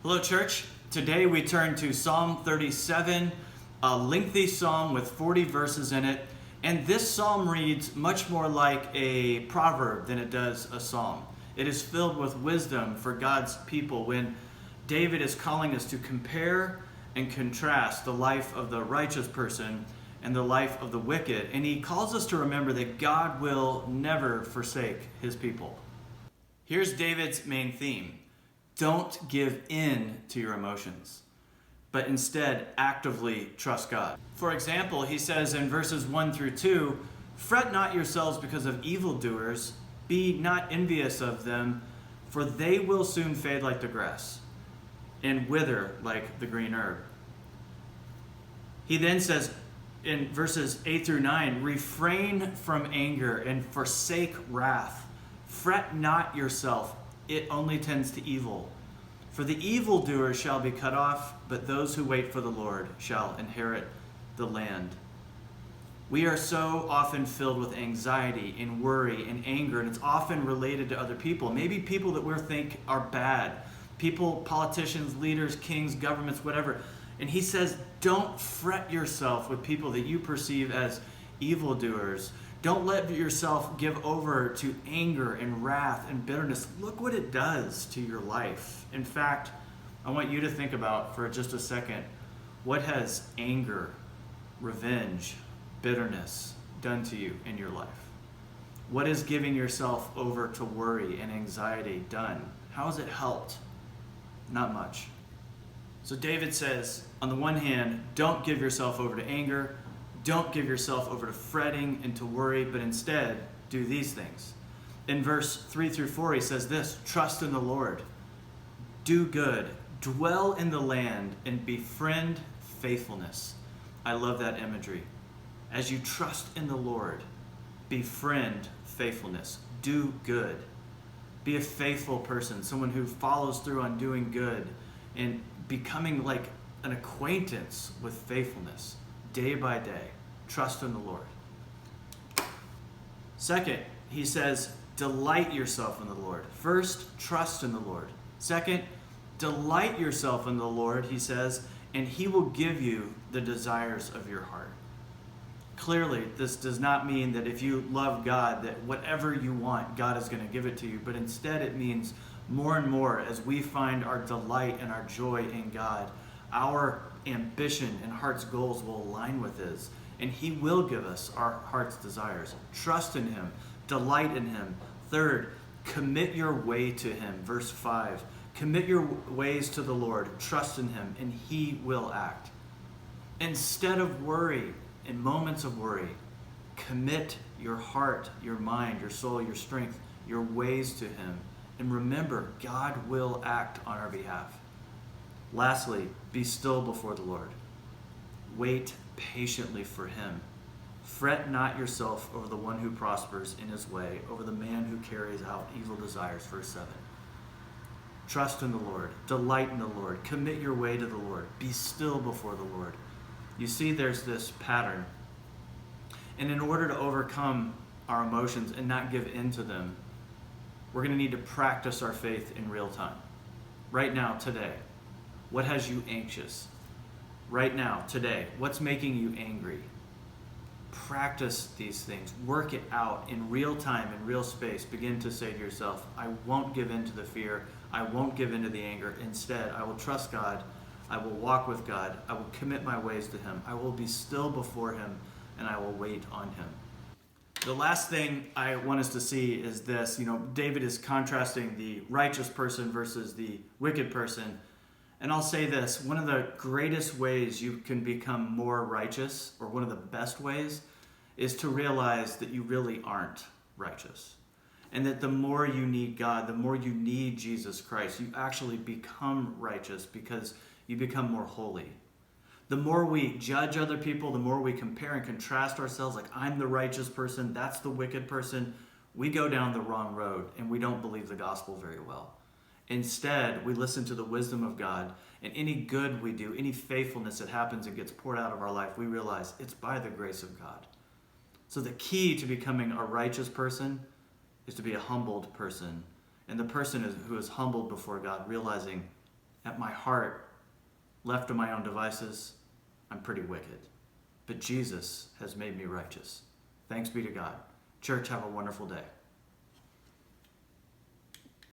Hello, church. Today we turn to Psalm 37, a lengthy psalm with 40 verses in it. And this psalm reads much more like a proverb than it does a psalm. It is filled with wisdom for God's people when David is calling us to compare and contrast the life of the righteous person and the life of the wicked. And he calls us to remember that God will never forsake his people. Here's David's main theme. Don't give in to your emotions, but instead actively trust God. For example, he says in verses 1 through 2, "Fret not yourselves because of evildoers, be not envious of them, for they will soon fade like the grass and wither like the green herb." He then says in verses 8 through 9, "Refrain from anger and forsake wrath. Fret not yourself, it only tends to evil. For the evildoer shall be cut off, but those who wait for the Lord shall inherit the land." We are so often filled with anxiety and worry and anger, and it's often related to other people. Maybe people that we think are bad. People, politicians, leaders, kings, governments, whatever. And he says, don't fret yourself with people that you perceive as evildoers. Don't let yourself give over to anger and wrath and bitterness. Look what it does to your life. In fact, I want you to think about for just a second, what has anger, revenge, bitterness done to you in your life? What is giving yourself over to worry and anxiety done? How has it helped? Not much. So David says, on the one hand, don't give yourself over to anger. Don't give yourself over to fretting and to worry, but instead do these things. In verse 3 through 4, he says this, "Trust in the Lord, do good, dwell in the land, and befriend faithfulness." I love that imagery. As you trust in the Lord, befriend faithfulness, do good. Be a faithful person, someone who follows through on doing good and becoming like an acquaintance with faithfulness. Day by day, trust in the Lord. Second, he says, delight yourself in the Lord. First, trust in the Lord. Second, delight yourself in the Lord, he says, and he will give you the desires of your heart. Clearly, this does not mean that if you love God, that whatever you want, God is going to give it to you. But instead, it means more and more as we find our delight and our joy in God, our ambition and heart's goals will align with his, and he will give us our heart's desires. Trust in him, delight in him. Third, commit your way to him. Verse 5, commit your ways to the Lord, trust in him, and he will act. Instead of worry, in moments of worry, commit your heart, your mind, your soul, your strength, your ways to him, and remember, God will act on our behalf. Lastly, be still before the Lord. Wait patiently for him. Fret not yourself over the one who prospers in his way, over the man who carries out evil desires. Verse 7. Trust in the Lord. Delight in the Lord. Commit your way to the Lord. Be still before the Lord. You see, there's this pattern. And in order to overcome our emotions and not give in to them, we're going to need to practice our faith in real time. Right now, today. What has you anxious? Right now, today, what's making you angry? Practice these things. Work it out in real time, in real space. Begin to say to yourself, I won't give in to the fear. I won't give in to the anger. Instead, I will trust God. I will walk with God. I will commit my ways to him. I will be still before him, and I will wait on him. The last thing I want us to see is this. David is contrasting the righteous person versus the wicked person. And I'll say this, one of the greatest ways you can become more righteous, or one of the best ways, is to realize that you really aren't righteous. And that the more you need God, the more you need Jesus Christ, you actually become righteous because you become more holy. The more we judge other people, the more we compare and contrast ourselves, like I'm the righteous person, that's the wicked person, we go down the wrong road and we don't believe the gospel very well. Instead, we listen to the wisdom of God, and any good we do, any faithfulness that happens and gets poured out of our life, we realize it's by the grace of God. So the key to becoming a righteous person is to be a humbled person. And the person who is humbled before God, realizing at my heart, left to my own devices, I'm pretty wicked. But Jesus has made me righteous. Thanks be to God. Church, have a wonderful day.